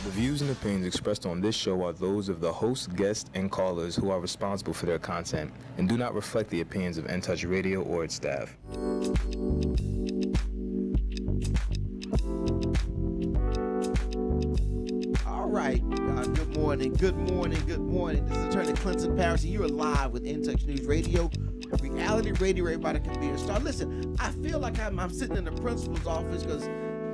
The views and opinions expressed on this show are those of the host, guests, and callers who are responsible for their content and do not reflect the opinions of In Touch Radio or its staff. All right. Good morning. Good morning. Good morning. This is Attorney Clinton Parrish, and you're live with In Touch News Radio. Reality radio, everybody can be a star. Listen, I feel like I'm sitting in the principal's office because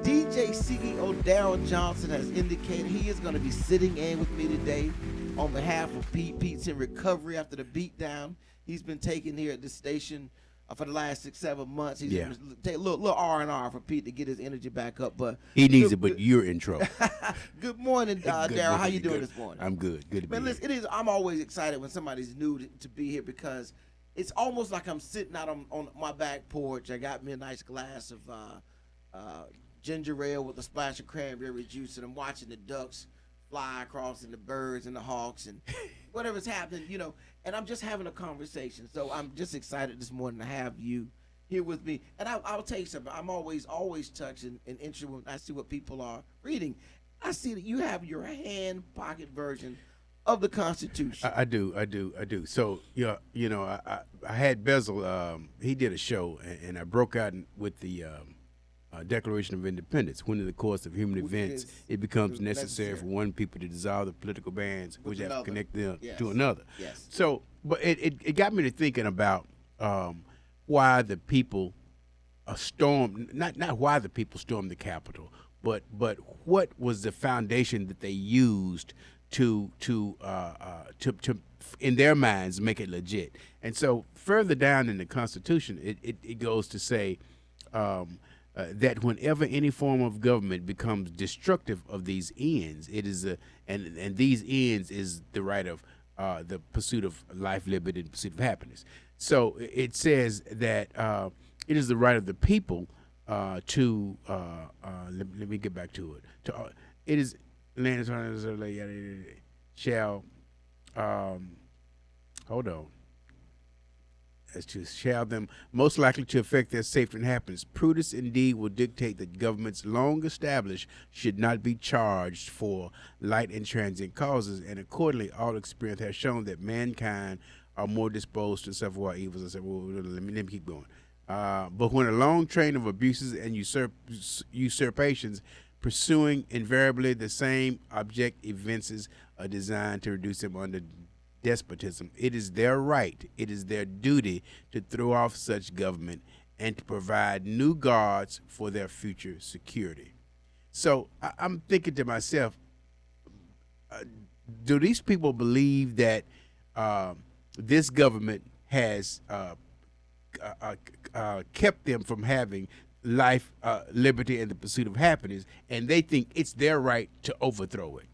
DJ CEO Daryl Johnson has indicated he is going to be sitting in with me today on behalf of Pete. Pete's in recovery after the beatdown he's been taking here at this station for the last 6-7 months. He's take a little R&R for Pete to get his energy back up. But he needs it, but you're in trouble. Good morning, Daryl. How you doing this morning? I'm good. Good to be here. Listen, I'm always excited when somebody's new to be here because it's almost like I'm sitting out on my back porch. I got me a nice glass of ginger ale with a splash of cranberry juice, and I'm watching the ducks fly across and the birds and the hawks and whatever's happening, and I'm just having a conversation. So I'm just excited this morning to have you here with me. And I'll tell you something. I'm always touched and interested when I see what people are reading. I see that you have your hand pocket version of the Constitution. I do. So I had Bezel. He did a show, and I broke out with the Declaration of Independence. When in the course of human events it becomes necessary for one people to dissolve the political bands which have to connect them to another. Yes. So, but it got me to thinking about why the people stormed, not why the people stormed the Capitol, but what was the foundation that they used to in their minds make it legit. And so further down in the Constitution, it goes to say that whenever any form of government becomes destructive of these ends, it is and these ends is the right of the pursuit of life, liberty, and pursuit of happiness. So it says that it is the right of the people to let me get back to it. It is land shall hold on. As to shall them most likely to affect their safety and happiness. Prudence indeed will dictate that governments long established should not be charged for light and transient causes, and accordingly all experience has shown that mankind are more disposed to suffer while evils. I said, well, let me keep going. But when a long train of abuses and usurpations pursuing invariably the same object evinces are designed to reduce them under despotism, it is their right, it is their duty to throw off such government and to provide new guards for their future security. So I'm thinking to myself, do these people believe that this government has kept them from having life, liberty, and the pursuit of happiness, and they think it's their right to overthrow it?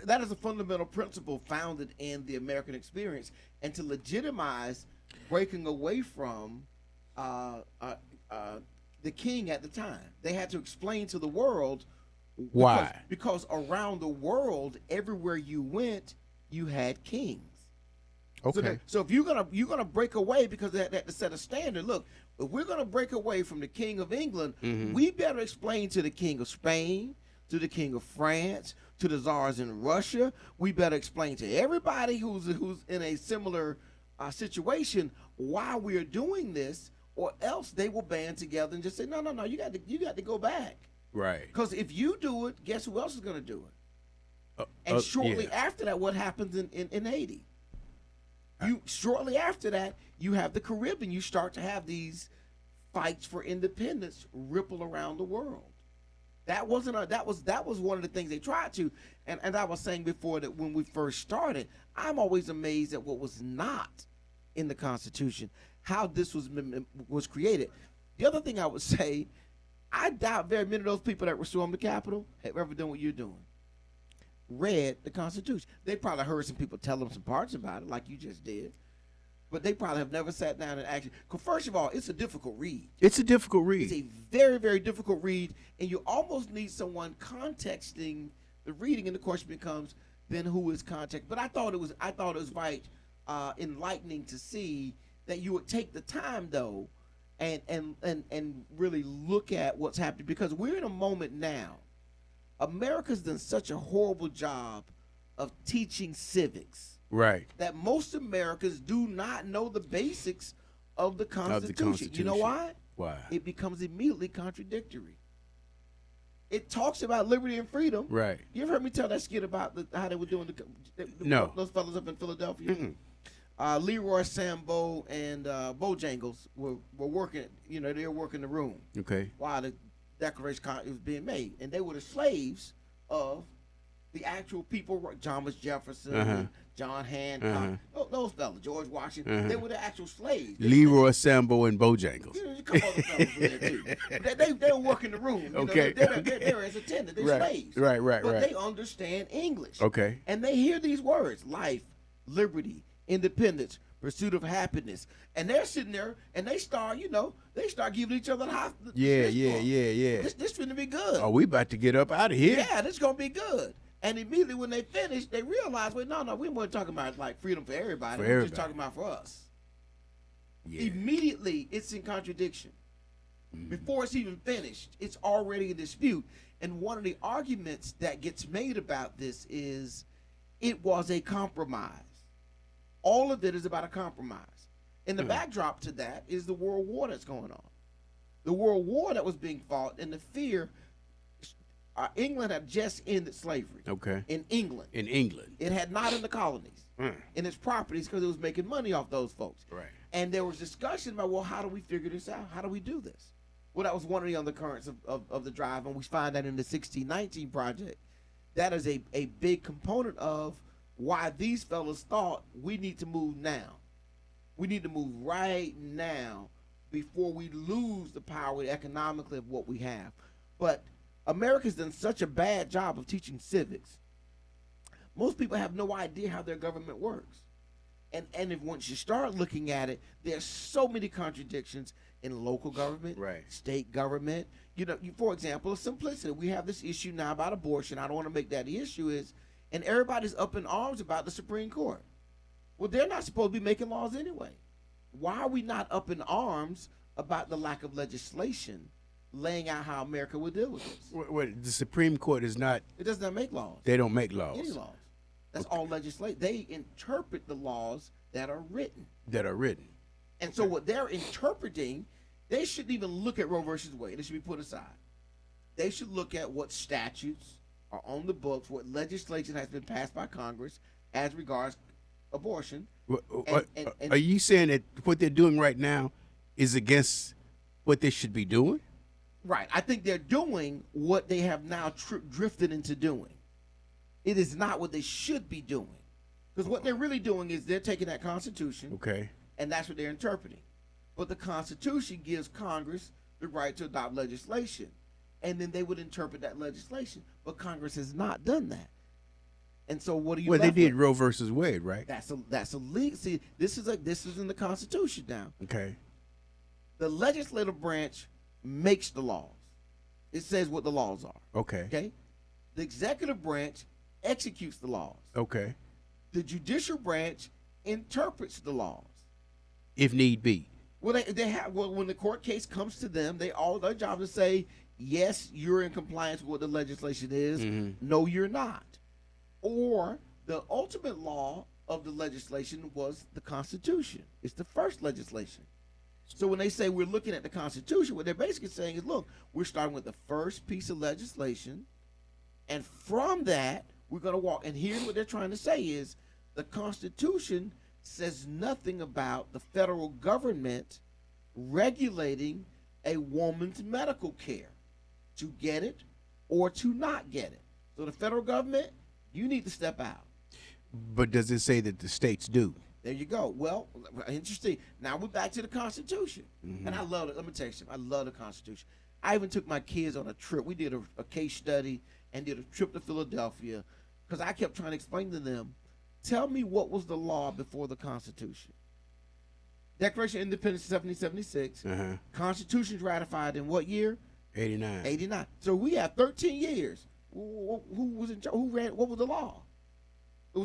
That is a fundamental principle founded in the American experience, and to legitimize breaking away from the king at the time, they had to explain to the world why. Because around the world, everywhere you went, you had kings. Okay. So if you're gonna break away, because they had to set a standard. Look, if we're gonna break away from the king of England, we better explain to the king of Spain, to the king of France, to the czars in Russia. We better explain to everybody who's in a similar situation why we are doing this, or else they will band together and just say, no, you got to go back. Right. Because if you do it, guess who else is going to do it? And shortly after that, what happens in Haiti? Shortly after that, you have the Caribbean. You start to have these fights for independence ripple around the world. That was one of the things they tried to, and I was saying before that when we first started, I'm always amazed at what was not in the Constitution, how this was created. The other thing I would say, I doubt very many of those people that were storming the Capitol have ever done what you're doing. Read the Constitution. They probably heard some people tell them some parts about it, like you just did. But they probably have never sat down and actually. Because first of all, it's a difficult read. It's a difficult read. It's a very, very difficult read, and you almost need someone contexting the reading. And the question becomes, then who is context? But I thought it was right, enlightening to see that you would take the time though, and really look at what's happening, because we're in a moment now America's done such a horrible job of teaching civics Right. that most Americans do not know the basics of the Constitution. You know why? Why? It becomes immediately contradictory. It talks about liberty and freedom. Right. You ever heard me tell that skit about how they were doing No. those fellas up in Philadelphia? Leroy Sambo and Bojangles were working. You know, they were working the room Okay. while the Declaration was being made, and they were the slaves of the actual people. Thomas Jefferson, and John Hancock, those fellas, George Washington. They were the actual slaves. Leroy Sambo and Bojangles. You know, a couple other fellas were there too. They were working the room. You Okay. know, they're as attendants. They're slaves. Right. But they understand English. Okay. And they hear these words: life, liberty, independence, pursuit of happiness. And they're sitting there and they start giving each other the high. Yeah. This finna be good. Are we about to get up out of here? Yeah, this gonna be good. And immediately when they finish, they realize, wait, no, we weren't talking about like freedom for everybody. We're just talking about for us. Yeah. Immediately, it's in contradiction. Before it's even finished, it's already in dispute. And one of the arguments that gets made about this is it was a compromise. All of it is about a compromise. And the backdrop to that is the World War that's going on. The World War that was being fought and the fear. England had just ended slavery. Okay. In England. It had not in the colonies. In its properties because it was making money off those folks. Right. And there was discussion about, well, how do we figure this out? How do we do this? Well, that was one of the undercurrents of the drive, and we find that in the 1619 project. That is a big component of why these fellas thought we need to move now. We need to move right now before we lose the power economically of what we have. But America's done such a bad job of teaching civics. Most people have no idea how their government works. And if once you start looking at it, there's so many contradictions in local government, state government. You know, for example, simplicity. We have this issue now about abortion. I don't want to make that the issue is, and everybody's up in arms about the Supreme Court. Well, they're not supposed to be making laws anyway. Why are we not up in arms about the lack of legislation laying out how America would deal with this? Well, the Supreme Court is not. It does not make laws. They don't make laws. Any laws. That's all legislation. They interpret the laws that are written. And so what they're interpreting, they shouldn't even look at Roe versus Wade. It should be put aside. They should look at what statutes are on the books, what legislation has been passed by Congress as regards abortion. Are you saying that what they're doing right now is against what they should be doing? Right. I think they're doing what they have now drifted into doing. It is not what they should be doing. Because what they're really doing is they're taking that Constitution, and that's what they're interpreting. But the Constitution gives Congress the right to adopt legislation, and then they would interpret that legislation. But Congress has not done that. And so what do you? Well, they did Roe versus Wade, right? That's a legal. See, this is in the Constitution now. Okay. The legislative branch makes the laws. It says what the laws are. Okay. The executive branch executes the laws. Okay. The judicial branch interprets the laws, if need be. Well, they have. Well, when the court case comes to them, their job is to say, yes, you're in compliance with what the legislation is. No, you're not. Or the ultimate law of the legislation was the Constitution. It's the first legislation. So when they say we're looking at the Constitution, what they're basically saying is, look, we're starting with the first piece of legislation, and from that, we're going to walk. And here's what they're trying to say is the Constitution says nothing about the federal government regulating a woman's medical care to get it or to not get it. So the federal government, you need to step out. But does it say that the states do? There you go. Well, interesting. Now we're back to the Constitution. And I love it. Let me tell you something. I love the Constitution. I even took my kids on a trip. We did a case study and did a trip to Philadelphia because I kept trying to explain to them, tell me what was the law before the Constitution. Declaration of Independence 1776. Constitution's ratified in what year? 89. 89. So we have 13 years. Who was in charge? Who ran? What was the law?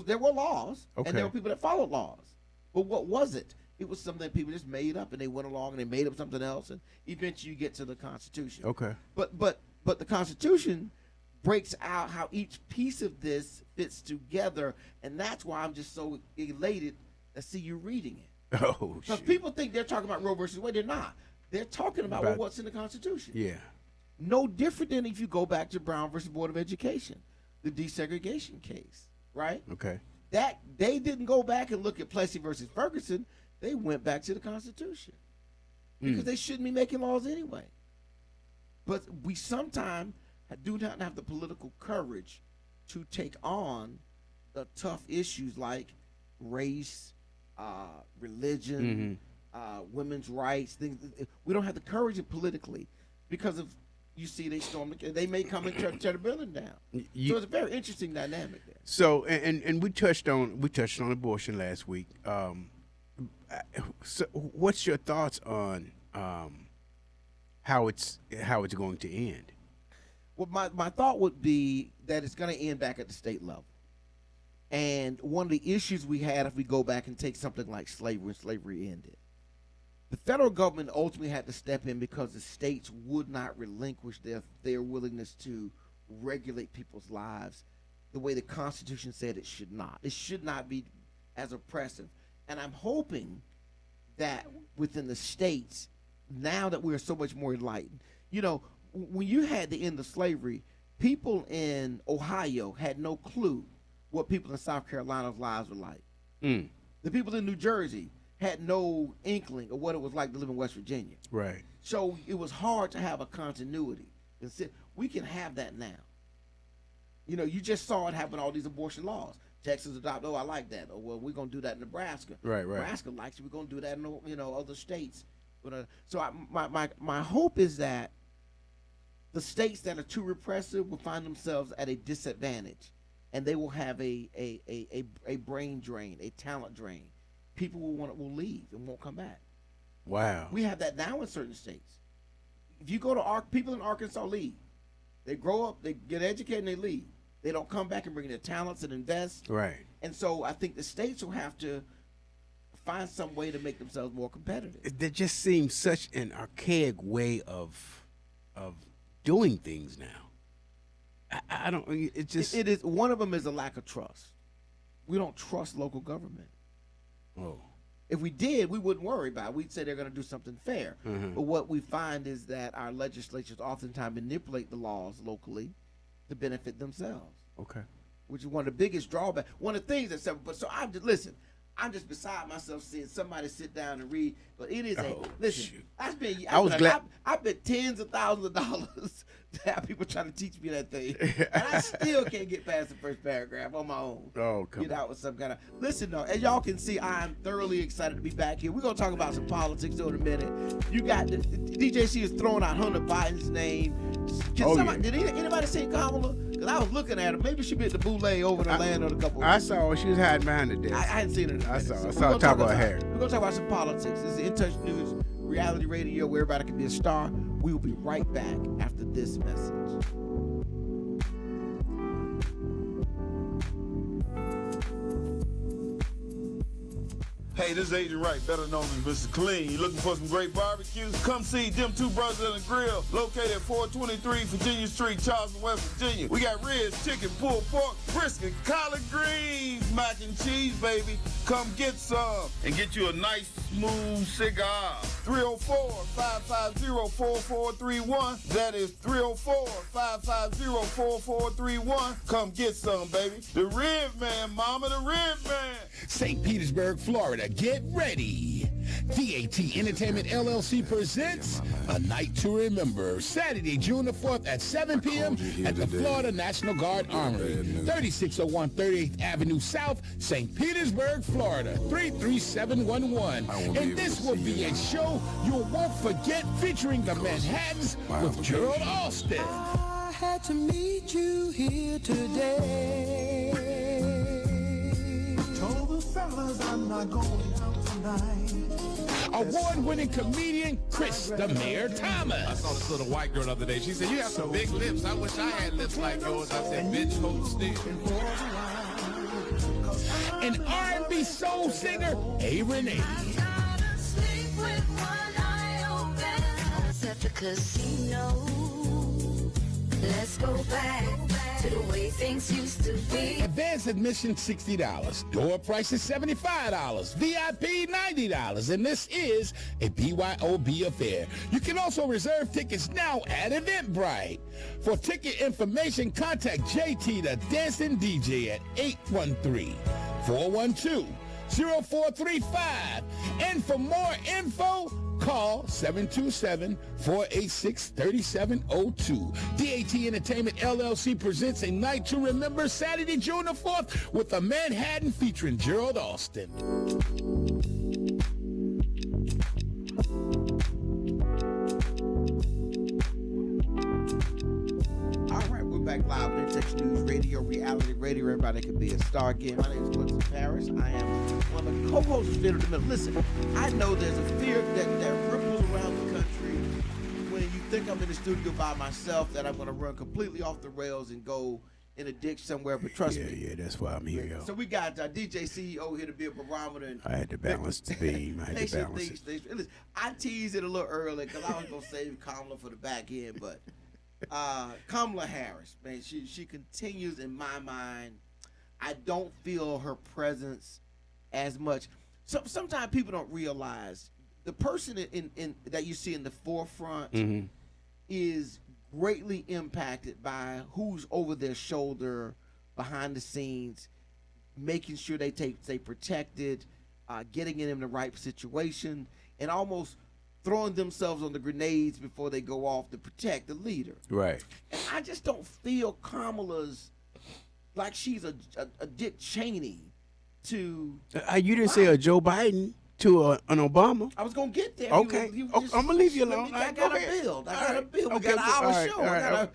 There were laws, and there were people that followed laws. But what was it? It was something that people just made up, and they went along and they made up something else, and eventually you get to the Constitution. Okay. But the Constitution breaks out how each piece of this fits together, and that's why I'm just so elated to see you reading it. Oh, because people think they're talking about Roe versus Wade. They're not. They're talking about what's in the Constitution. Yeah. No different than if you go back to Brown versus Board of Education, the desegregation case, right? Okay. That they didn't go back and look at Plessy versus Ferguson. They went back to the Constitution because they shouldn't be making laws anyway. But we sometimes do not have the political courage to take on the tough issues like race, religion, women's rights. Things we don't have the courage politically because of. You see, they may come and tear the building down. So it's a very interesting dynamic there. So, and we touched on abortion last week. So what's your thoughts on how it's going to end? Well, my thought would be that it's going to end back at the state level. And one of the issues we had, if we go back and take something like slavery, when slavery ended, the federal government ultimately had to step in because the states would not relinquish their willingness to regulate people's lives the way the Constitution said it should not. It should not be as oppressive. And I'm hoping that within the states, now that we're so much more enlightened, when you had the end of slavery, people in Ohio had no clue what people in South Carolina's lives were like. The people in New Jersey had no inkling of what it was like to live in West Virginia. Right. So it was hard to have a continuity. We can have that now. You just saw it happen, all these abortion laws. Texas adopted, I like that. Or, well, we're going to do that in Nebraska. Right. Nebraska likes it. We're going to do that in other states. So my hope is that the states that are too repressive will find themselves at a disadvantage, and they will have a brain drain, a talent drain. People will leave and won't come back. Wow. We have that now in certain states. If you go to people in Arkansas leave. They grow up, they get educated, and they leave. They don't come back and bring their talents and invest. Right. And so I think the states will have to find some way to make themselves more competitive. There just seems such an archaic way of doing things now. I don't. It just. It is. One of them is a lack of trust. We don't trust local government. Oh. If we did, we wouldn't worry about it. We'd say they're going to do something fair. But what we find is that our legislatures oftentimes manipulate the laws locally to benefit themselves. Okay. Which is one of the biggest drawbacks. One of the things that's listen. I'm just beside myself seeing somebody sit down and read. But it is listen. I spent tens of thousands of dollars to have people trying to teach me that thing, and I still can't get past the first paragraph on my own. Oh, come on. Get out with some kind of listen though. As y'all can see, I'm thoroughly excited to be back here. We're gonna talk about some politics in a minute. You got the DJC is throwing out Hunter Biden's name. Did anybody see Kamala? Because I was looking at her. Maybe she be at the Boulay over in Atlanta a couple. I saw her. She was hiding behind the desk. I hadn't seen her. I saw her top of her hair. We're gonna talk about some politics. This is In Touch News, reality radio where everybody can be a star. We will be right back after this message. Hey, this is Agent Wright, better known as Mr. Clean. You looking for some great barbecue? Come see them two brothers on the grill, located at 423 Virginia Street, Charleston, West Virginia. We got ribs, chicken, pulled pork, brisket, collard greens, mac and cheese, baby. Come get some and get you a nice, smooth cigar. 304-550-4431. That is 304-550-4431. Come get some, baby. The Rib Man, mama, the Rib Man. St. Petersburg, Florida. Get ready. DAT Entertainment LLC presents A Night to Remember, Saturday, June the 4th at 7 p.m. at the Florida National Guard Armory, 3601 38th Avenue South, St. Petersburg, Florida, 33711. And this will be a show you won't forget, featuring the Manhattans with Gerald Austin. I had to meet you here today. Told the fellas I'm not going out tonight. Award-winning comedian Chris the Mayor Thomas. I saw this little white girl the other day. She said, "You have some big lips. I wish I had lips like yours." I said, "Bitch, hold still." And R&B soul singer A. Renee. At the casino. Let's go back to the way things used to be. Advance admission $60. Door price is $75. VIP $90. And this is a BYOB affair. You can also reserve tickets now at Eventbrite. For ticket information, contact JT the Dancing DJ at 813-412-0435. And for more info, call 727-486-3702. DAT Entertainment LLC presents A Night to Remember Saturday, June the 4th with a Manhattan featuring Gerald Austin. All right, we're back live on Texas News Radio, Reality Radio. Everybody can be a star again. My name is Clinton Paris. I am one of the co-hosts of Fit in the Middle. Listen, I know there's a fear that ripples around the country when you think I'm in the studio by myself, that I'm going to run completely off the rails and go in a ditch somewhere. But trust me. Yeah, that's why I'm here, yo. So we got DJ CEO here to be a barometer. And I had to balance the beam. I had to balance it. Listen, I teased it a little early because I was going to save Kamala for the back end, but Kamala Harris, man, she continues in my mind. I don't feel her presence as much. Sometimes people don't realize the person in that you see in the forefront is greatly impacted by who's over their shoulder, behind the scenes, making sure they stay protected, getting in the right situation, and almost throwing themselves on the grenades before they go off to protect the leader. Right. And I just don't feel Kamala's like she's a Dick Cheney to. You didn't say a Joe Biden to an Obama. I was gonna get there. Okay. I'm gonna leave you alone. I gotta build. I gotta build. We got an hour show. I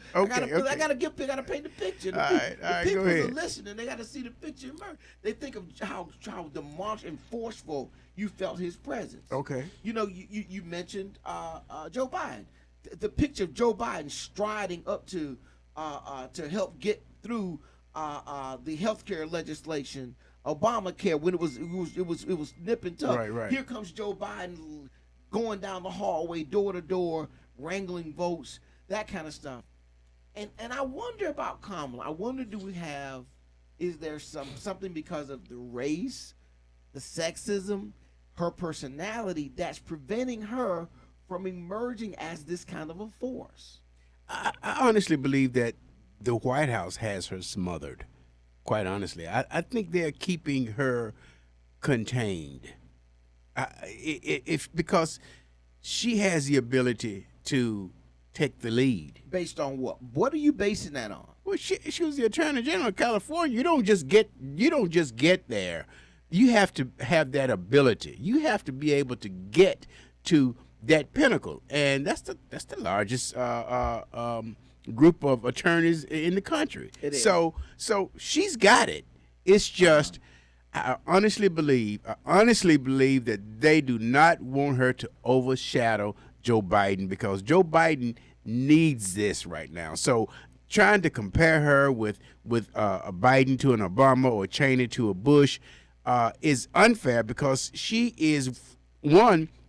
gotta paint the picture. The people are listening. They gotta see the picture emerge. They think of how demonstrative and forceful you felt his presence. Okay. You know, you mentioned Joe Biden. The picture of Joe Biden striding up to help get through the healthcare legislation, Obamacare, when it was nip and tuck. Right. Here comes Joe Biden going down the hallway, door to door, wrangling votes, that kind of stuff. And I wonder about Kamala. I wonder, is there something because of the race, the sexism, her personality that's preventing her from emerging as this kind of a force? I honestly believe that the White House has her smothered. Quite honestly, I think they're keeping her contained. Because she has the ability to take the lead. Based on what? What are you basing that on? Well, she was the Attorney General of California. You don't just get there. You have to have that ability. You have to be able to get to that pinnacle, and that's the largest group of attorneys in the country. It is. So she's got it. It's just I honestly believe that they do not want her to overshadow Joe Biden, because Joe Biden needs this right now. So trying to compare her with a Biden to an Obama or Cheney to a Bush is unfair, because she is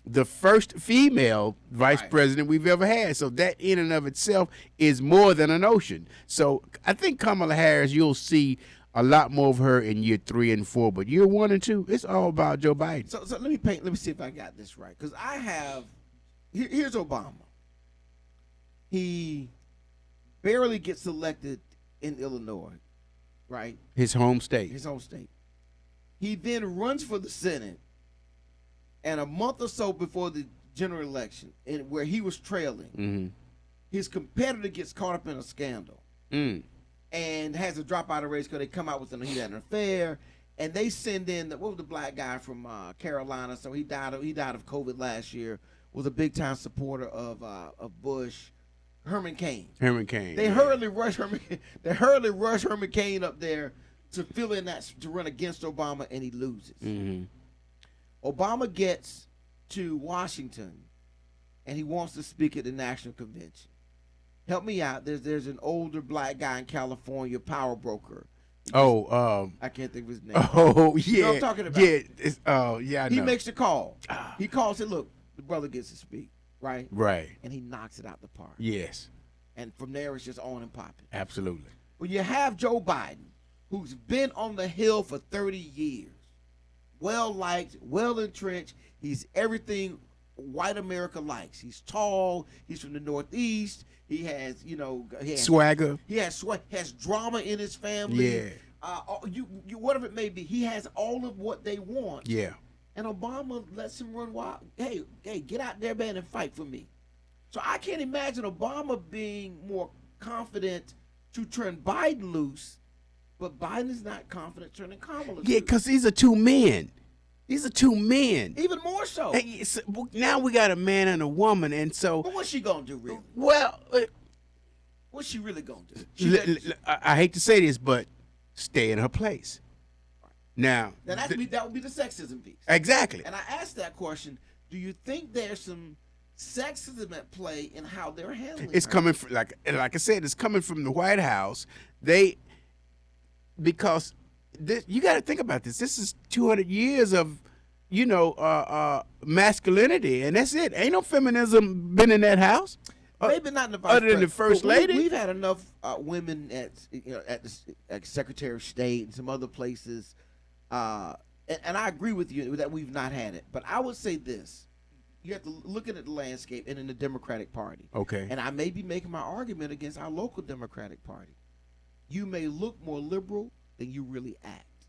the first female vice president we've ever had. So that in and of itself is more than a notion. So I think Kamala Harris, you'll see a lot more of her in year 3 and 4, but year 1 and 2, it's all about Joe Biden. So let me see if I got this right. Because here's Obama. He barely gets elected in Illinois, right? His home state. He then runs for the Senate, and a month or so before the general election, where he was trailing, his competitor gets caught up in a scandal and has to drop out of the race because they come out with he had an affair, and they send in what was the black guy from Carolina? So he died of COVID last year. Was a big time supporter of Bush, Herman Cain. They hurriedly rush Herman. They hurriedly rush Herman Cain up there to fill in to run against Obama, and he loses. Obama gets to Washington, and he wants to speak at the National Convention. Help me out. There's an older black guy in California, power broker. I can't think of his name. Oh, yeah. You know what I'm talking about? Yeah, I know. He makes the call. He calls it, look, the brother gets to speak, right? Right. And he knocks it out the park. Yes. And from there, it's just on and popping. Absolutely. Well, you have Joe Biden, who's been on the Hill for 30 years. Well-liked, well-entrenched. He's everything white America likes. He's tall. He's from the Northeast. He has, Swagger. He has drama in his family. Yeah. You whatever it may be, he has all of what they want. Yeah. And Obama lets him run wild. Hey, get out there, man, and fight for me. So I can't imagine Obama being more confident to turn Biden loose, but Biden is not confident turning Kamala loose. Yeah, because these are two men. These are two men. Even more so. Hey, so now we got a man and a woman, and so. But what's she gonna do, really? Well, What's she really gonna do? I hate to say this, but stay in her place. Now that would be the sexism piece. Exactly. And I asked that question: do you think there's some sexism at play in how they're handling? It's her? coming from, like I said, it's coming from the White House. Because you got to think about this. This is 200 years of, masculinity, and that's it. Ain't no feminism been in that house. Maybe not in the vice other than the first lady. We've had enough women at the Secretary of State and some other places, and I agree with you that we've not had it. But I would say this: you have to look at the landscape and in the Democratic Party. Okay. And I may be making my argument against our local Democratic Party. You may look more liberal than you really act.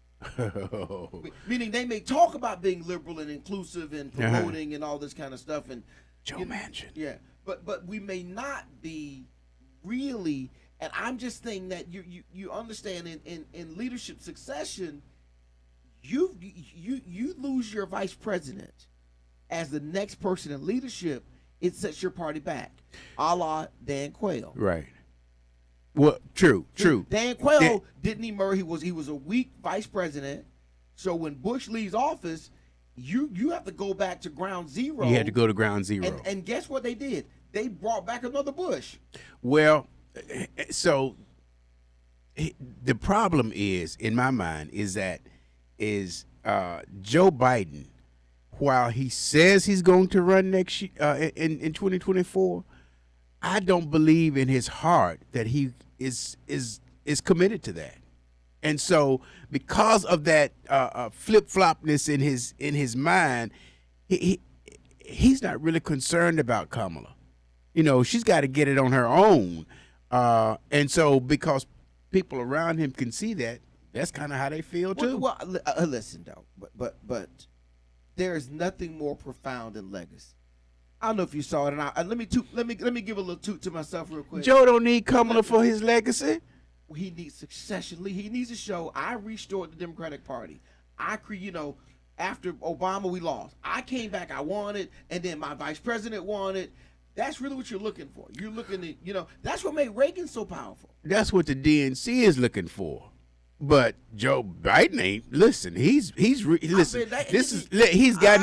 Meaning they may talk about being liberal and inclusive and promoting and all this kind of stuff. And Joe Manchin. Yeah. But we may not be really, and I'm just saying that you understand in leadership succession, you lose your vice president as the next person in leadership, it sets your party back, a la Dan Quayle. Right. Well, true. Dan Quayle didn't emerge. He was a weak vice president. So when Bush leaves office, you have to go back to ground zero. You had to go to ground zero. And guess what they did? They brought back another Bush. Well, so the problem is, in my mind, is Joe Biden, while he says he's going to run next year, in 2024, I don't believe in his heart that he is committed to that. And so, because of that flip-flopness in his mind, he's not really concerned about Kamala. She's got to get it on her own. And so, because people around him can see that, that's kind of how they feel too. Well, listen though, but there is nothing more profound than legacy. I don't know if you saw it, and let me give a little toot to myself real quick. Joe don't need Kamala for his legacy. He needs succession. He needs to show I restored the Democratic Party. After Obama we lost. I came back. I won it, and then my vice president won it. That's really what you're looking for. You're looking at, that's what made Reagan so powerful. That's what the DNC is looking for. But Joe Biden ain't. Listen, he's gotten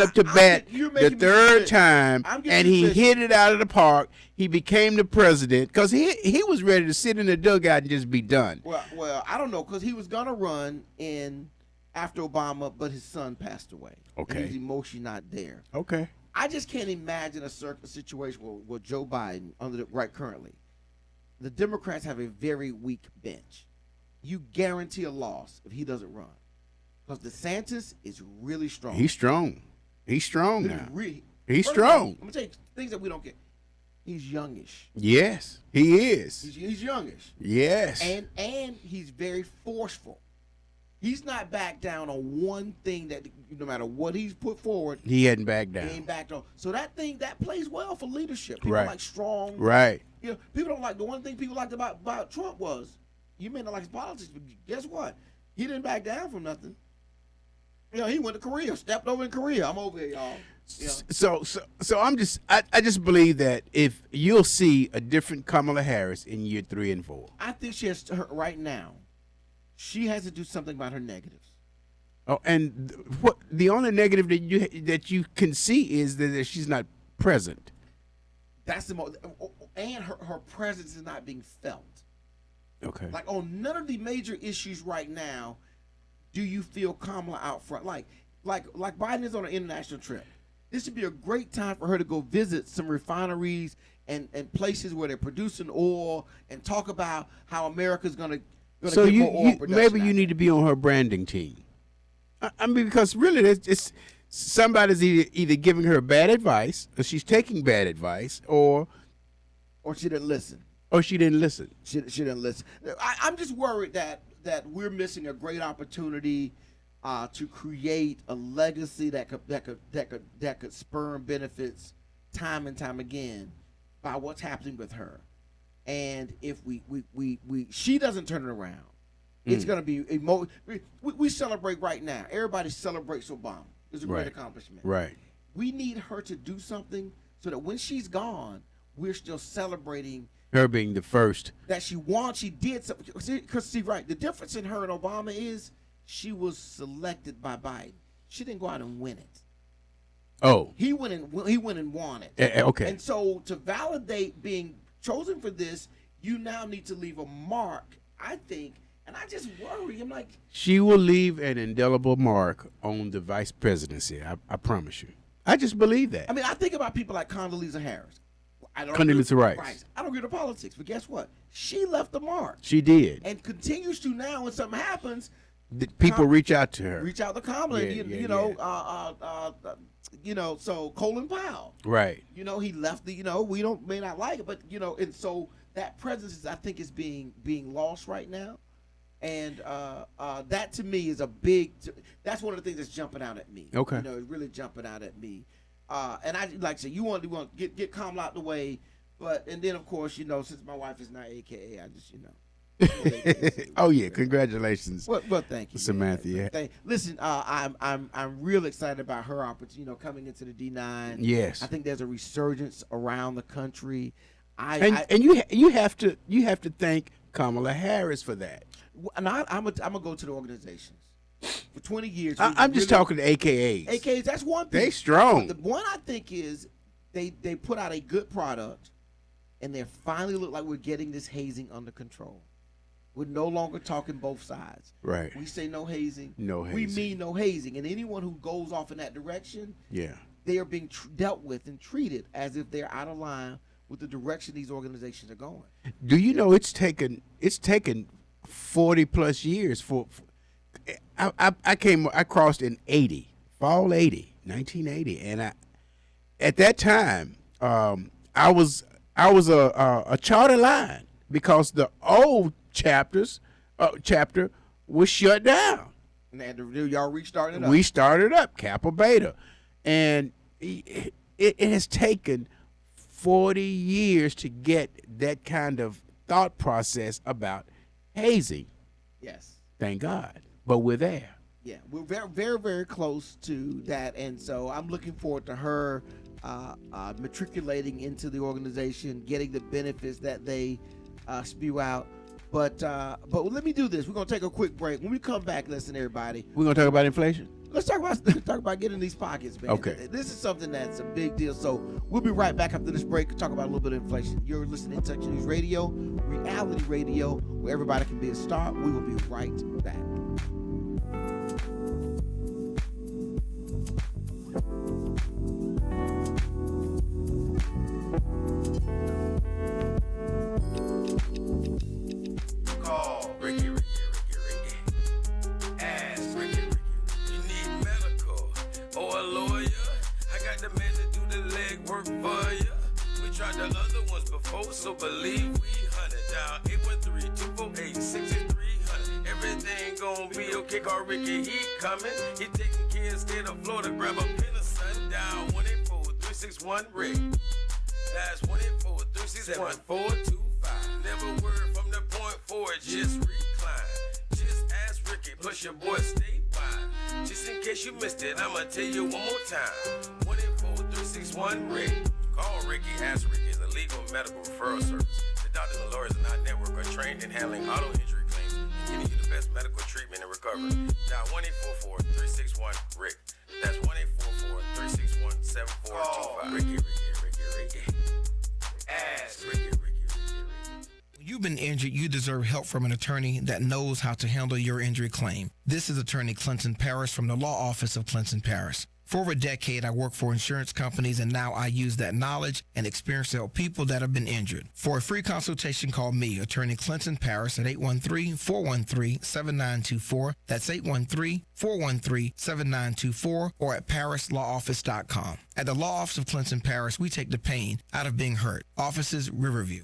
up to bat the third time, and he hit it out of the park. He became the president because he was ready to sit in the dugout and just be done. Well, I don't know, because he was gonna run in after Obama, but his son passed away. Okay, and he's emotionally not there. Okay, I just can't imagine a situation where Joe Biden currently, the Democrats have a very weak bench. You guarantee a loss if he doesn't run, because DeSantis is really strong. He's strong. He's strong now. He's strong. strong. I'm gonna tell you things that we don't get. He's youngish. Yes, he is. He's youngish. Yes. And he's very forceful. He's not backed down on one thing that no matter what he's put forward, he hadn't backed down. He ain't backed on. So that plays well for leadership. People right. like strong. Right. People don't like, the one thing people liked about Trump was, you may not like his politics, but guess what? He didn't back down from nothing. He went to Korea, stepped over in Korea. I'm over here, y'all. So I just believe that if you'll see a different Kamala Harris in year 3 and 4. I think she has right now. She has to do something about her negatives. Oh, and what the only negative that you can see is that she's not present. That's the most, and her presence is not being felt. Okay. Like on none of the major issues right now, do you feel Kamala out front? Like Biden is on an international trip. This would be a great time for her to go visit some refineries and places where they're producing oil and talk about how America's gonna So get more oil production. maybe out you need to be on her branding team. I mean, because really, it's somebody's either giving her bad advice, or she's taking bad advice, or she didn't listen. She didn't listen. She didn't listen. I'm just worried that we're missing a great opportunity to create a legacy that could spur benefits time and time again by what's happening with her. And if she doesn't turn it around, it's going to be we celebrate right now. Everybody celebrates Obama. It's a great accomplishment. Right. We need her to do something so that when she's gone, we're still celebrating her being the first that she won. She did something. Because see, right, the difference in her and Obama is she was selected by Biden. She didn't go out and win it. Oh, he went and won it. Okay. And so to validate being chosen for this, you now need to leave a mark, I think. And I just worry. I'm like, she will leave an indelible mark on the vice presidency. I promise you. I just believe that. I mean, I think about people like Condoleezza Harris. Condoleezza Rice. I don't get into politics, but guess what? She left the mark. She did, and continues to now. When something happens, people reach out to her. Reach out to Kamala. So Colin Powell. Right. He left the. We may not like it, but and so that presence I think is being lost right now. And that to me is a big. That's one of the things that's jumping out at me. Okay. It's really jumping out at me. And I like I said, you want to get Kamala out the way, and then of course since my wife is not AKA, I just Oh yeah, congratulations. Well, thank you, Samantha. Yeah. Listen, I'm real excited about her opportunity. Coming into the D9. Yes. I think there's a resurgence around the country. You have to thank Kamala Harris for that. And I'm gonna go to the organizations. For 20 years, I'm just talking to AKAs. AKAs, that's one thing. They strong. But the one I think is they put out a good product, and they finally look like we're getting this hazing under control. We're no longer talking both sides. Right. We say no hazing. No hazing. We mean no hazing. And anyone who goes off in that direction, they are being dealt with and treated as if they're out of line with the direction these organizations are going. Do you know it's taken 40 plus years for I crossed in 80, fall 80, 1980, and at that time I was a charter line because the old chapter was shut down. And they had to y'all restarted it up. We started up Kappa Beta, and it has taken 40 years to get that kind of thought process about hazing. Yes. Thank God. But we're there. Yeah, we're very, very, very close to that, and so I'm looking forward to her matriculating into the organization, getting the benefits that they spew out. But let me do this. We're gonna take a quick break. When we come back, listen, everybody. We're gonna talk about inflation. Let's talk about getting these pockets, man. Okay. This is something that's a big deal. So we'll be right back after this break to talk about a little bit of inflation. You're listening to Touch News Radio, reality radio, where everybody can be a star. We will be right back. Call Ricky. Ask Ricky. You need medical or a lawyer? I got the man to do the legwork for you. We tried the other ones before, so believe we hunted down 813-248-6300. Everything gon' be okay. Call Ricky, he coming. He taking care of state of Florida. Grab a pen of sundown 184-361-RICK. That's 184-361-425. Never word from the point forward, just recline. Just ask Ricky, plus your boy statewide. Just in case you missed it, I'ma tell you one more time. 184-361-RICK. Call Ricky, ask Ricky is a legal medical referral service. The doctors and lawyers in our network are trained in handling auto injury claims and getting you the best medical treatment and recovery. Dial 1-844-361-RICK. That's 1-844-361-7425. Ricky. Ask Ricky. When you've been injured, you deserve help from an attorney that knows how to handle your injury claim. This is Attorney Clinton Paris from the Law Office of Clinton Paris. For over a decade, I worked for insurance companies, and now I use that knowledge and experience to help people that have been injured. For a free consultation, call me, Attorney Clinton Paris, at 813-413-7924. That's 813-413-7924, or at parislawoffice.com. At the Law Office of Clinton Paris, we take the pain out of being hurt. Offices, Riverview.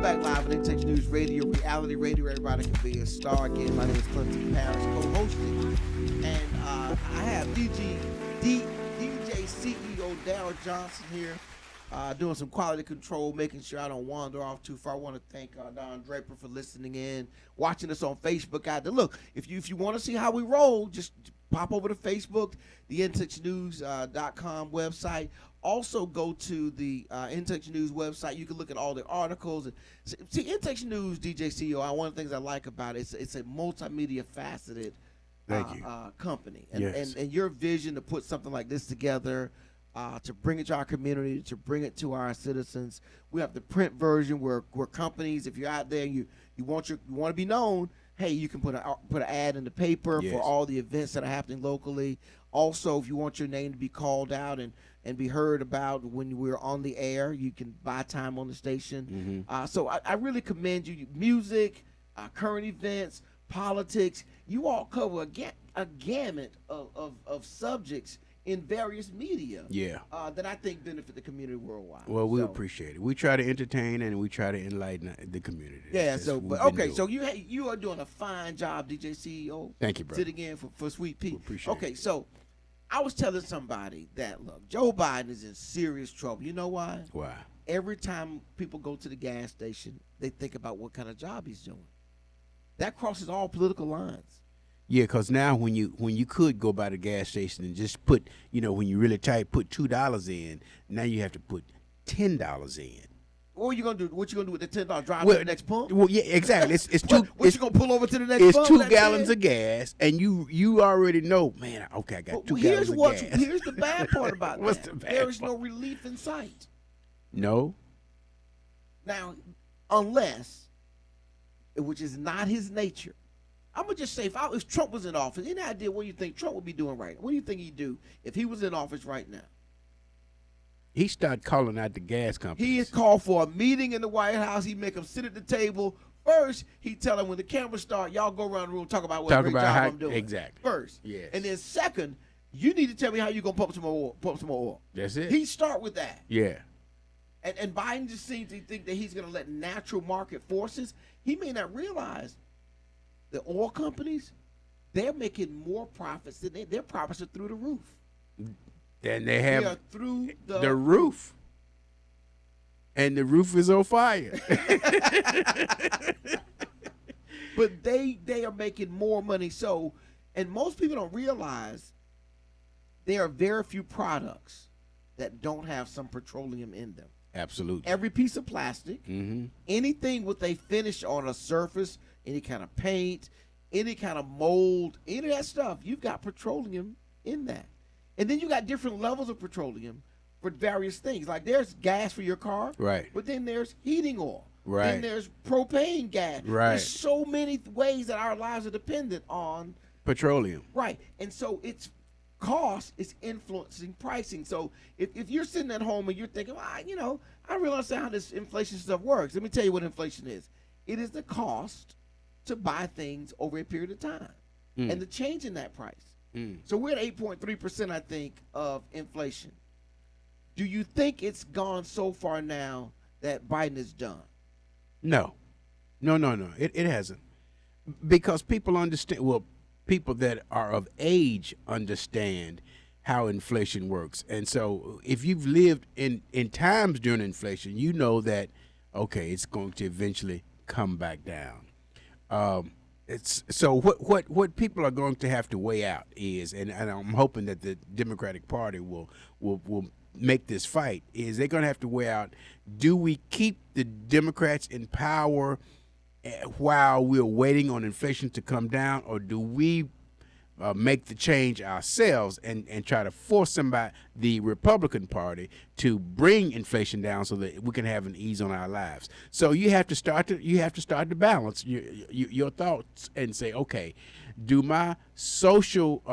Back live on Intex News Radio, reality radio. Everybody can be a star again. My name is Clinton Paris, co-hosting, and I have DJ CEO Darryl Johnson here, doing some quality control, making sure I don't wander off too far. I want to thank Don Draper for listening in, watching us on Facebook out there. Look, if you want to see how we roll, just pop over to Facebook, the IntexNews.com website. Also go to the Intex News website. You can look at all the articles. See, Intex News, DJ CEO, one of the things I like about it, it's a multimedia faceted company. And, Yes. and your vision to put something like this together, to bring it to our community, to bring it to our citizens. We have the print version where companies, if you're out there and you want to be known, hey, you can put an ad in the paper for all the events that are happening locally. Also, if you want your name to be called out and be heard about when we're on the air, you can buy time on the station. So I really commend you. Music, current events, politics, you all cover a gamut of subjects in various media that I think benefit the community worldwide. Well, we appreciate it. We try to entertain and we try to enlighten the community. Yeah, so you are doing a fine job, DJ CEO. Thank you, brother. Sitting in for Sweet Pea. Appreciate Okay, it. so I was telling somebody that, look, Joe Biden is in serious trouble. You know why? Why? Every time people go to the gas station, they think about what kind of job he's doing. That crosses all political lines. Yeah, because now when you could go by the gas station and just put, when you really tight, put $2 in, now you have to put $10 in. What you gonna do? What you gonna do with the $10? Drive Well, to the next pump? Well, yeah, exactly. It's two. What you gonna pull over to the next It's pump? 2 gallons of gas, and you already know, man. Okay, I got 2 gallons of gas. Here's the bad part about What's that. the bad There is part? no relief in sight. No. Now, unless, which is not his nature, I'm gonna just say if Trump was in office, any idea what you think Trump would be doing right now? What do you think he'd do if he was in office right now? He started calling out the gas companies. He had called for a meeting in the White House. He'd make them sit at the table. First, he'd tell them when the cameras start, y'all go around the room, talk about what great job I'm doing. Exactly. First. Yes. And then second, you need to tell me how you're going to pump some more oil. That's it. He'd start with that. Yeah. And Biden just seems to think that he's going to let natural market forces. He may not realize the oil companies, they're making more profits than their profits are through the roof. Then they have They are through the roof. And the roof is on fire. But they are making more money. So, and most people don't realize there are very few products that don't have some petroleum in them. Absolutely. Every piece of plastic, anything with a finish on a surface, any kind of paint, any kind of mold, any of that stuff, you've got petroleum in that. And then you got different levels of petroleum for various things. Like there's gas for your car, Right. but then there's heating oil. Right. Then there's propane gas. Right. There's so many ways that our lives are dependent on. Petroleum. Right. And so it's cost is influencing pricing. So if you're sitting at home and you're thinking, well, I really understand how this inflation stuff works. Let me tell you what inflation is. It is the cost to buy things over a period of time and the change in that price. So we're at 8.3%, I think, of inflation. Do you think it's gone so far now that Biden is done? No. It hasn't. Because people understand, well, people that are of age understand how inflation works. And so if you've lived in times during inflation, you know that, okay, it's going to eventually come back down. It's so what people are going to have to weigh out is, and I'm hoping that the Democratic Party will make this fight, is they're going to have to weigh out, do we keep the Democrats in power while we're waiting on inflation to come down, or do we make the change ourselves and try to force the Republican Party to bring inflation down so that we can have an ease on our lives. So you have to start to balance your thoughts and say, okay, do my social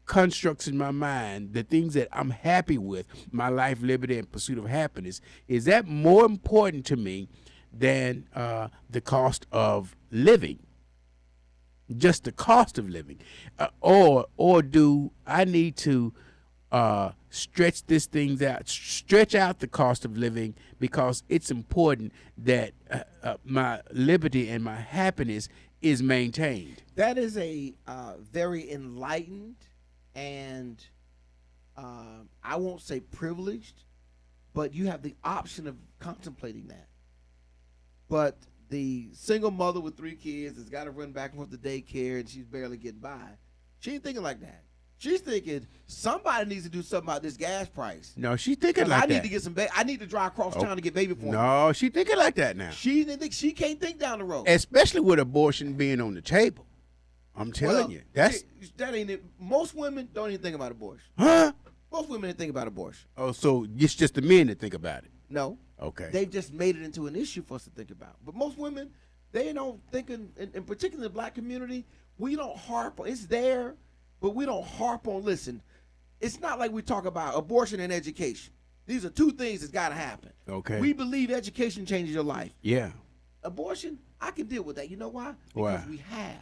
constructs in my mind, the things that I'm happy with, my life, liberty, and pursuit of happiness, is that more important to me than the cost of living? Just the cost of living, or do I need to stretch out the cost of living because it's important that my liberty and my happiness is maintained? That is a very enlightened and I won't say privileged, but you have the option of contemplating that. But the single mother with 3 kids has got to run back and forth to daycare and she's barely getting by. She ain't thinking like that. She's thinking somebody needs to do something about this gas price. No, she's thinking like that. I need to get some. I need to drive across town to get baby formula. No, she's thinking like that now. She can't think down the road, especially with abortion being on the table. I'm telling you, that ain't it. Most women don't even think about abortion. Huh? Most women didn't think about abortion. Oh, so it's just the men that think about it. No. Okay. They've just made it into an issue for us to think about. But most women, they don't think, in particular the black community, we don't harp on. It's there, but we don't harp on. Listen, it's not like we talk about abortion and education. These are 2 things that's got to happen. Okay. We believe education changes your life. Yeah. Abortion, I can deal with that. You know why? Why? Because we have.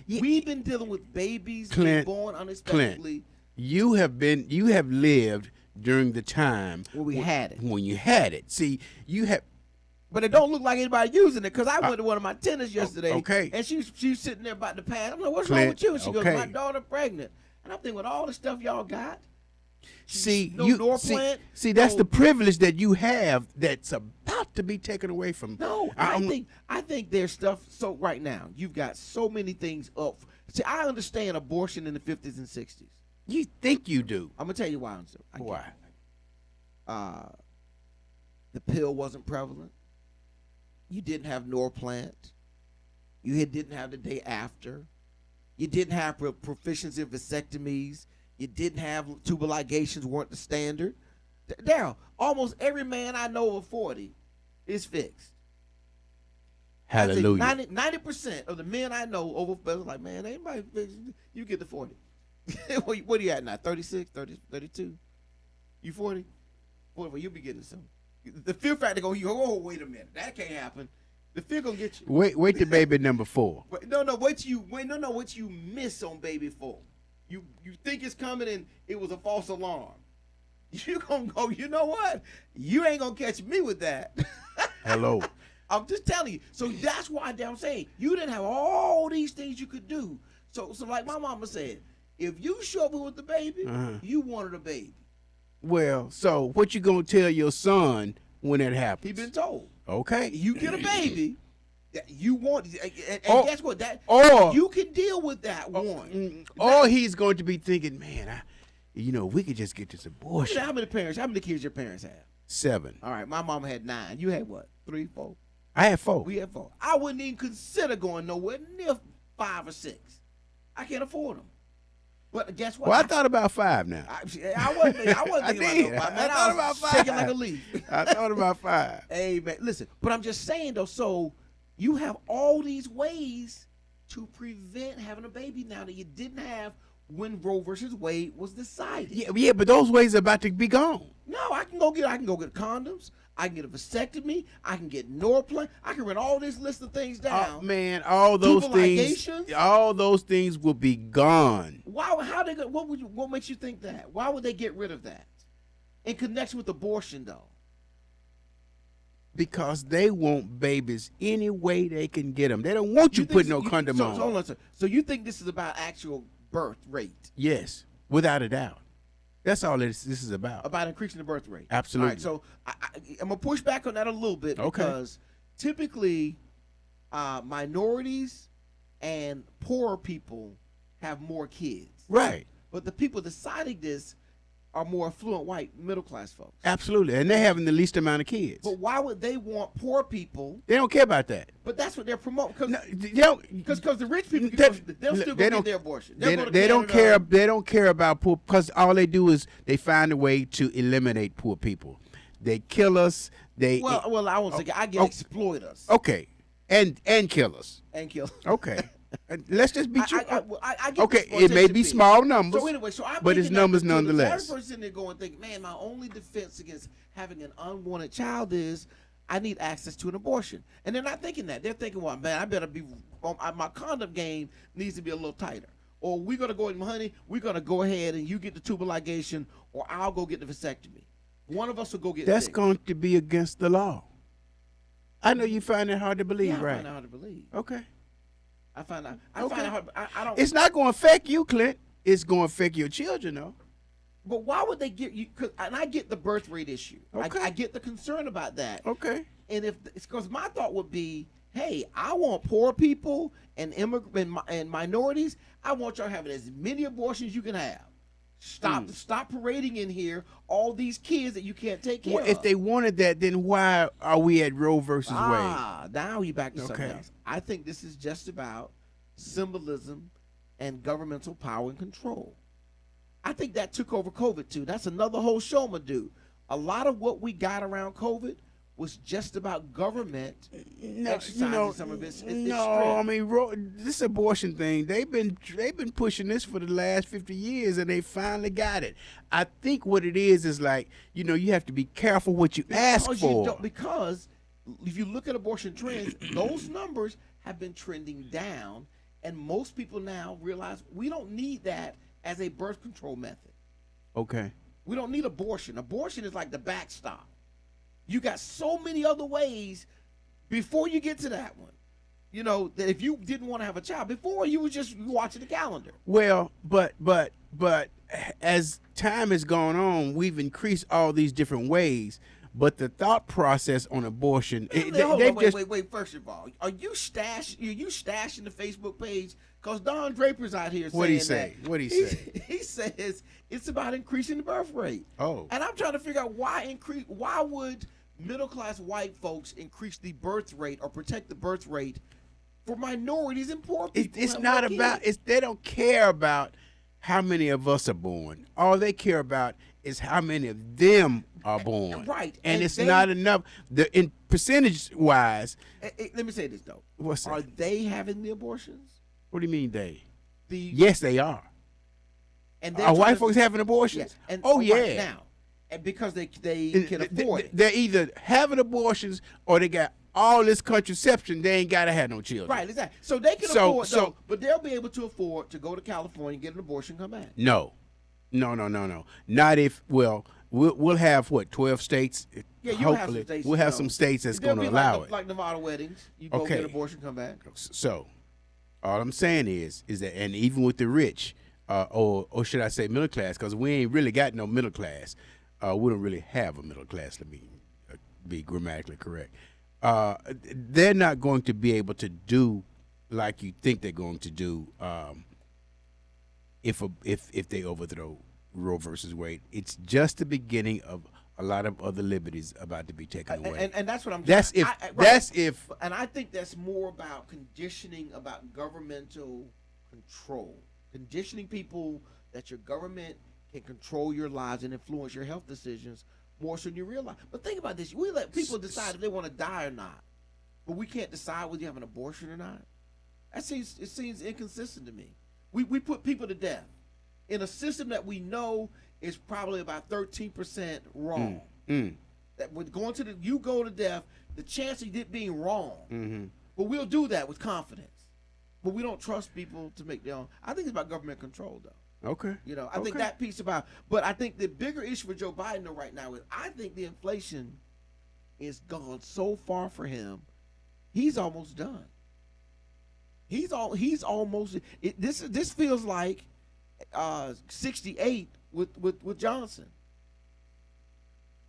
Yeah. We've been dealing with babies being born unexpectedly. You have lived during the time when we had it. When you had it. See, you have. But it don't look like anybody using it, because I went to one of my tenants yesterday. Okay. And she's sitting there about to pass. I'm like, what's wrong with you? And she goes, my daughter pregnant. And I'm thinking, with all the stuff y'all got, see, that's the privilege that you have that's about to be taken away from. No, I think there's stuff. So right now, you've got so many things up. See, I understand abortion in the 50s and 60s. You think you do? I'm gonna tell you why. Why? The pill wasn't prevalent. You didn't have Norplant. You didn't have the day after. You didn't have proficiency of vasectomies. You didn't have tubal ligations weren't the standard. Daryl, almost every man I know over 40 is fixed. Hallelujah. 90% of the men I know over 40 like, man, anybody fixed. You get to 40. What are you at now? 36, 30, 32? You 40? 40, well, you'll be getting some. The fear factor go, oh, wait a minute. That can't happen. The fear gonna get you. Wait to baby number 4. What you miss on baby 4. You think it's coming and it was a false alarm. You gonna go, you know what? You ain't gonna catch me with that. Hello. I'm just telling you. So that's why I'm saying you didn't have all these things you could do. So like my mama said, if you show up with the baby, you wanted a baby. Well, so what you gonna tell your son when it happens? He been told. Okay. You get a baby that you want, and guess what? You can deal with that one. Or he's going to be thinking, man, we could just get this abortion. How many kids your parents have? 7. All right, my mama had 9. You had what? 3, 4? I had 4. We had 4. I wouldn't even consider going nowhere near 5 or 6. I can't afford them. But guess what? Well, I thought about 5 now. I wasn't thinking about 5. Man, I thought about 5. Shaking like a leaf. I thought about 5. Hey, man, listen. But I'm just saying, though, so you have all these ways to prevent having a baby now that you didn't have when Roe versus Wade was decided. Yeah, but those ways are about to be gone. No, I can go get condoms. I can get a vasectomy. I can get Norplant. I can run all this list of things down. Oh, man, all those things will be gone. Why? What makes you think that? Why would they get rid of that? In connection with abortion, though. Because they want babies any way they can get them. They don't want you putting no condom on. Hold on, sir. So you think this is about actual birth rate? Yes, without a doubt. That's all this is about. About increasing the birth rate. Absolutely. All right, so I'm going to push back on that a little bit because typically minorities and poorer people have more kids. Right. But the people deciding this are more affluent white middle class folks. Absolutely, and they're having the least amount of kids. But why would they want poor people? They don't care about that. But that's what they're promoting. Because the rich people, they'll still go get their abortion. They don't care. They don't care about poor, because all they do is they find a way to eliminate poor people. They kill us. Well, I won't say I get exploit us. Okay, and kill us. And kill. Okay. Let's just be true. I get okay, it may be small numbers, so anyway, but it's numbers nonetheless. The average person there going think, man, my only defense against having an unwanted child is I need access to an abortion. And they're not thinking that. They're thinking, well, man, I better be, my condom game needs to be a little tighter. Or we're going to go in, honey, we're going to go ahead and you get the tubal ligation, or I'll go get the vasectomy. One of us will go get That's sick. going to be against the law. I know you find it hard to believe, right? I find it hard to believe. Okay. I find it hard. I don't. It's not going to affect you, Clint. It's going to affect your children, though. But why would they get you? And I get the birth rate issue. Okay. I get the concern about that. Okay. And if it's because my thought would be, hey, I want poor people and and minorities. I want y'all having as many abortions as you can have. Stop parading in here all these kids that you can't take care of. If they wanted that, then why are we at Roe versus Wade? Now you back to something else. I think this is just about symbolism and governmental power and control. I think that took over COVID too. That's another whole show, my dude. A lot of what we got around COVID was just about government exercising some of its strength. I mean, this abortion thing, they've been pushing this for the last 50 years, and they finally got it. I think what it is like, you have to be careful what you ask for. Because if you look at abortion trends, those numbers have been trending down, and most people now realize we don't need that as a birth control method. Okay. We don't need abortion. Abortion is like the backstop. You got so many other ways before you get to that one. That if you didn't want to have a child before, you were just watching the calendar. Well, but as time has gone on, we've increased all these different ways. But the thought process on abortion, wait. First of all, are you stashing the Facebook page? Because Don Draper's out here saying What'd he say? What'd he say? He says it's about increasing the birth rate. Oh. And I'm trying to figure out why would middle-class white folks increase the birth rate or protect the birth rate for minorities and poor people? It's not about, they don't care about how many of us are born. All they care about is how many of them are born. Right. And it's not enough. In percentage-wise. Let me say this, though. What's that? Are they having the abortions? What do you mean they? Yes, they are. And are white folks having abortions? Yeah. Yeah. Now, and because they can afford it. They're either having abortions or they got all this contraception. They ain't got to have no children. Right, exactly. So they can afford, but they'll be able to afford to go to California and get an abortion, come back. No. Not if, we'll have, 12 states? Yeah, you'll have some states. We'll have some states that's going to allow it. Like Nevada weddings. You go get an abortion, come back. So, all I'm saying is that, and even with the rich, or should I say middle class, because we ain't really got no middle class. We don't really have a middle class, let me be grammatically correct. They're not going to be able to do like you think they're going to do if they overthrow Roe versus Wade. It's just the beginning of a lot of other liberties about to be taken away. And that's what I'm. That's if. And I think that's more about conditioning, about governmental control, conditioning people that your government can control your lives and influence your health decisions more so than you realize. But think about this: we let people decide if they want to die or not, but we can't decide whether you have an abortion or not. It seems inconsistent to me. We put people to death in a system that we know is probably about 13% wrong. That with you go to death, the chance of it being wrong. But we'll do that with confidence. But we don't trust people to make their own. I think it's about government control, though. Okay. I think that piece about. But I think the bigger issue for Joe Biden though right now is I think the inflation is gone so far for him. He's almost done. He's almost. This feels like 68 with Johnson.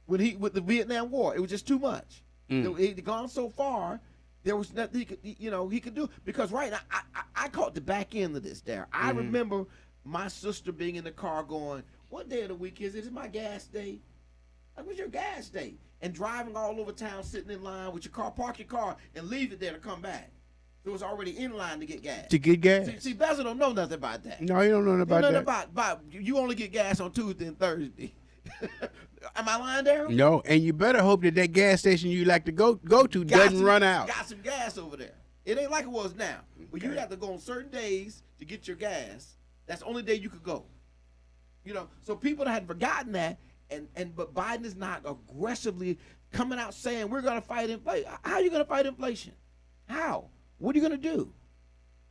With the Vietnam War, it was just too much. It had gone so far, there was nothing he could do. Because right now, I caught the back end of this there. I remember my sister being in the car going, What day of the week is it? It's my gas day. Like, what's your gas day? And driving all over town, sitting in line with your car, park your car, and leave it there to come back. So it's already in line to get gas. To get gas. See, Basil don't know nothing about that. No, you don't know nothing about that. About you only get gas on Tuesday and Thursday. Am I lying there? No, and you better hope that gas station you like to go to doesn't run out. Got some gas over there. It ain't like it was now. But you have to go on certain days to get your gas. That's the only day you could go. You know, so people had forgotten that, but Biden is not aggressively coming out saying we're going to fight inflation. How are you going to fight inflation? How? What are you going to do?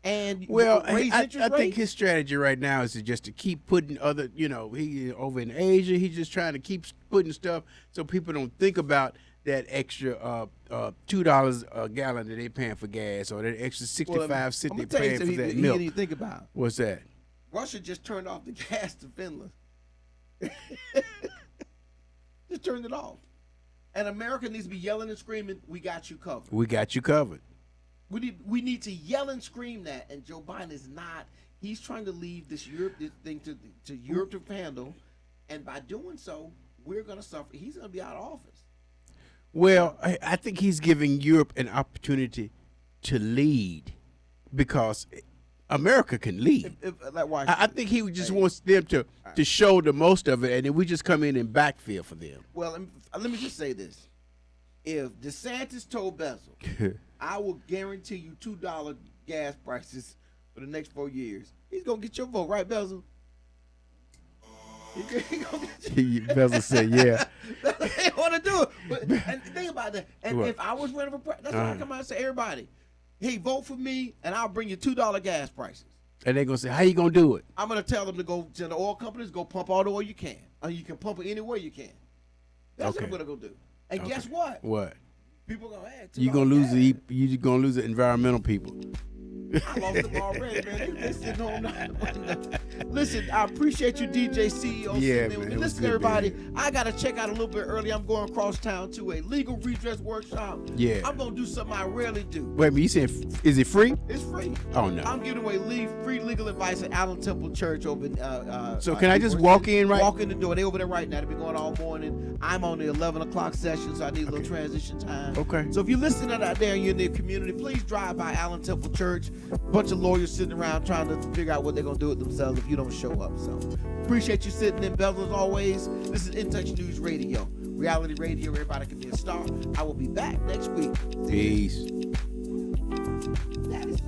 And I think his strategy right now is just to keep putting other, he over in Asia, he's just trying to keep putting stuff so people don't think about that extra $2 a gallon that they're paying for gas, or that extra 65 cents they're paying for that milk. He didn't think about. What's that? Russia just turned off the gas to Finland. Just turned it off. And America needs to be yelling and screaming, we got you covered. We got you covered. We need to yell and scream that, and Joe Biden is not. He's trying to leave this thing to Europe to handle, and by doing so, we're going to suffer. He's going to be out of office. Well, I think he's giving Europe an opportunity to lead, because America can lead. I think he just wants them to show the most of it, and then we just come in and backfill for them. Well, let me just say this. If DeSantis told Bezel, I will guarantee you $2 gas prices for the next 4 years, he's going to get your vote, right, Bezel? Bezel said, yeah. They want to do it. But, and think about that. And if I was running for president, that's why I come out and say, everybody, hey, vote for me, and I'll bring you $2 gas prices. And they're going to say, how you going to do it? I'm going to tell them to go to the oil companies, go pump all the oil you can. You can pump it anywhere you can. That's what I'm going to go do. And guess what? What? People going to add you're going to lose you're going to lose the environmental people. I lost them already, man. They sitting home now. Listen, I appreciate you, DJ CEO. Yeah, man. Listen, everybody, man. I got to check out a little bit early. I'm going across town to a legal redress workshop. Yeah. I'm going to do something I rarely do. Wait a minute, you saying, is it free? It's free. Oh, no. I'm giving away free legal advice at Allen Temple Church over in so can I just walk in right? Walk in the door. They over there right now. They've been going all morning. I'm on the 11 o'clock session, so I need a little transition time. Okay. So if you're listening out there and you're in the community, please drive by Allen Temple Church. A bunch of lawyers sitting around trying to figure out what they're going to do with themselves if you don't show up. So appreciate you sitting in, Bevel, as always. This is In Touch News Radio. Reality radio, everybody can be a star. I will be back next week. Peace. That is